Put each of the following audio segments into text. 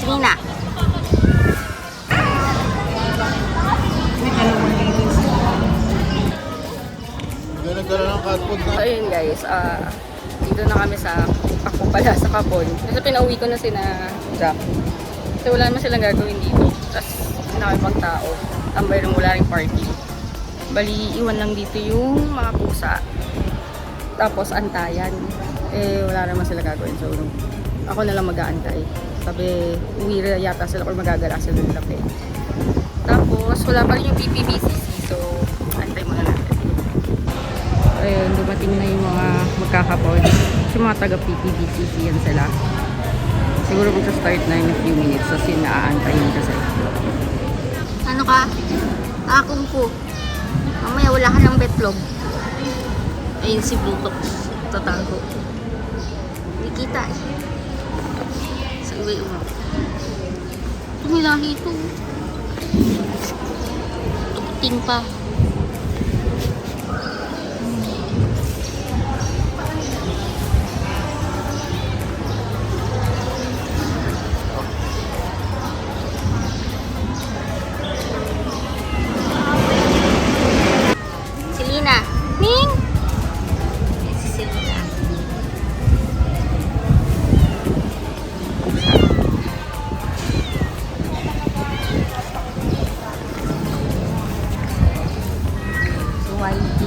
Selena. So, ayun guys, dito na kami sa ako pala sa Kapon. Kasi pinauwi ko na sina Jack. Kasi wala naman silang gagawin dito. Tapos nakipag tao. Tambay lang, wala ring party. Bali, iwan lang dito yung mga pusa. Tapos antayan. Eh, wala naman sila gagawin. So, ako na lang mag-aantay. Sabi, uwi yata sila or magagala sila ng lapi. Tapos, wala pa rin yung PPBCC. So, antay muna natin. Ayun, dumating na yung mga magkakapon. Yung mga taga-PPBCC yan sila. Siguro magsa-start na in a few minutes. So, sinaaantayin kasi. Ano ka? Akong po. Mamaya wala ka ng betlog. Ayun si Blutok. Tatago. Hindi kita eh. Sa uwi mo. Tumilahi ito. Tukting pa. Selena. Ming! Yan si Selena. So, YT.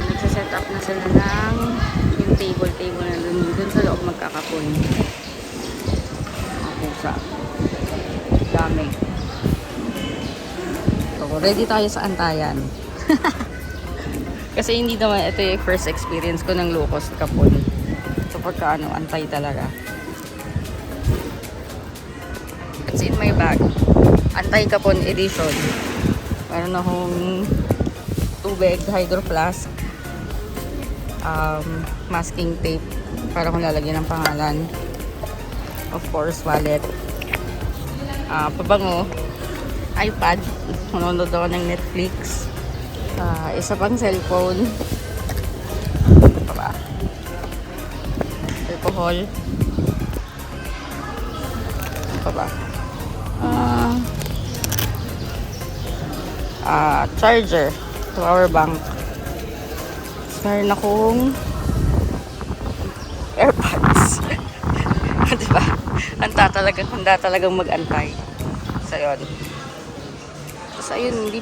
Nagsaset up na sila ng yung table na dun sa loob magkakapon. Mga pusa. Dami. So, ready tayo sa antayan. Kasi hindi naman ito yung first experience ko ng low-cost kapon. So, pagka antay talaga. It's in my bag. Antay kapon edition. Meron akong tubig, hydro flask, masking tape para kung lalagyan ng pangalan, of course wallet, pabango, iPad, manonood ako ng Netflix, isa pang cellphone, ano pa ba, alcohol, ano pa ba, charger, power bank. Meron akong AirPods. Diba? Handa talagang mag-antay. So, yun. Tapos, ayun, hindi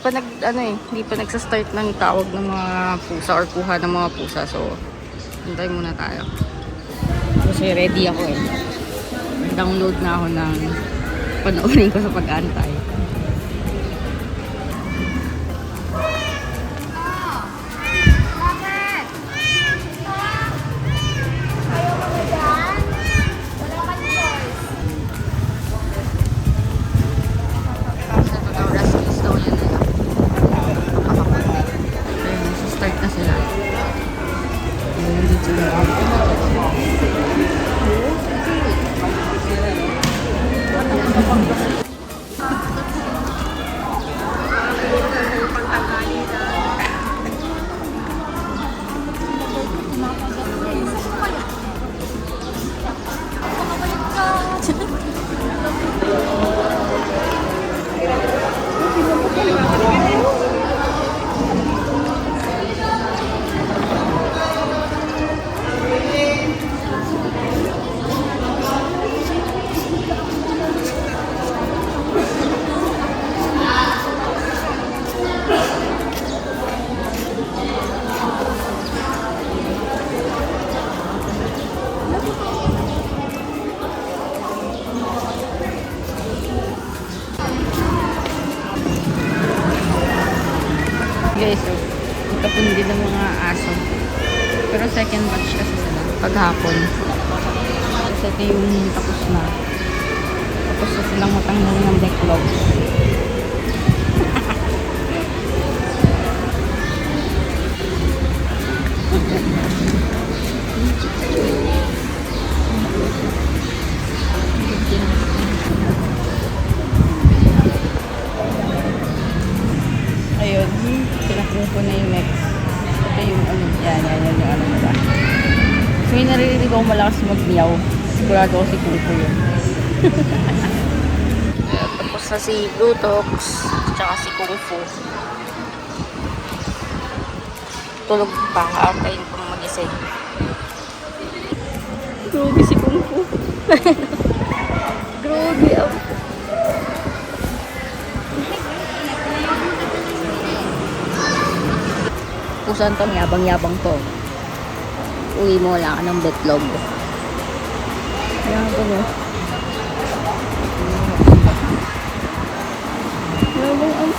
pa nagsa-start ng tawag ng mga pusa or kuha ng mga pusa. So, antay muna tayo. Kasi ready ako eh. Download na ako ng panoorin ko sa pag-antay. Guys, so, itapon din ng mga aso. Pero second batch kasi sila. Paghapon. Kasi ito yung tapos na. Tapos na silang matanggal ng backlog. Ayun, pinakuha ko na yung next. Ito yung ano, yan yung ano nila. So may naririnig ako malakas mag-meow. Sigurado ako si Kuko yun. Tapos na si Bluetox, tsaka si Kung Fu. Tulog pa, antayin ko mag-isay. Grabe si Kung Fu. Grabe ako. Kung saan to, yabang-yabang to. Uwi mo, wala ka ng betlog. Yabang o. Yabang ang...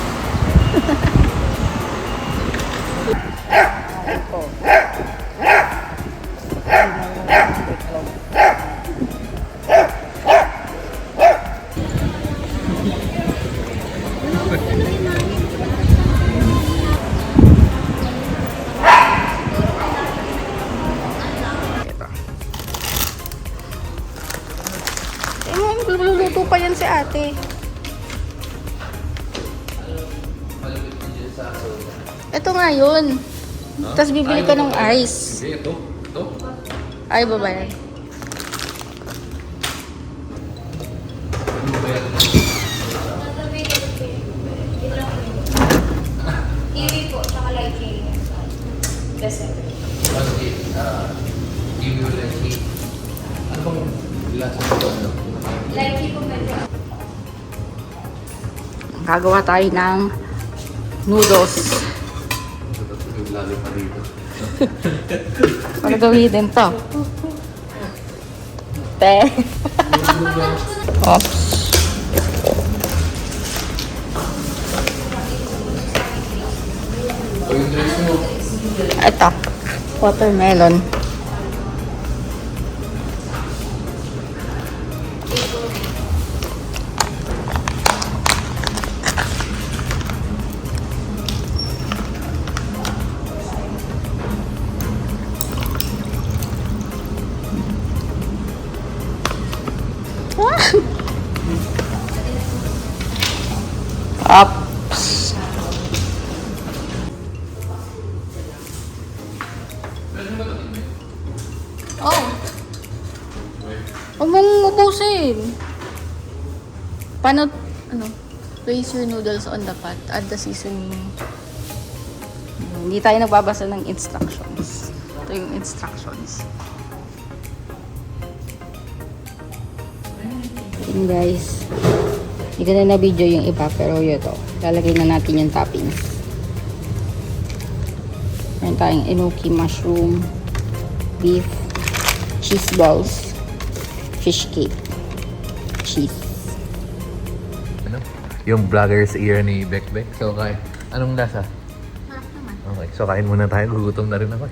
Ito. Betlog. Luluto pa yan si ate. Ito nga yun. Tapos bibili ka ng ice. Ito. Ay, babayan. Kiwi po, tsaka light kiwi. Dessert. Kiwi or light kiwi? Ano bang lasa ito? Light kiwi po medyo. Gagawa tayo ng noodles. Lalo pa rito. Para gawin din to. Te. Oops. O yung dress mo. Ito. Watermelon. Ups. Oh. Huwag mong ubusin. Paano, place your noodles on the pot. Add the seasoning. Hindi tayo nagbabasa ng instructions. Ito yung instructions. Yun guys. Hindi ko na na-video yung iba, pero yun to. Lalagay na natin yung toppings. Meron tayong enoki mushroom, beef, cheese balls, fish cake, cheese. Ano? Yung vlogger's ear ni Bekbek. So, kaya, anong lasa? Sarap naman. Okay, so kain muna tayo. Gugutom na rin ako.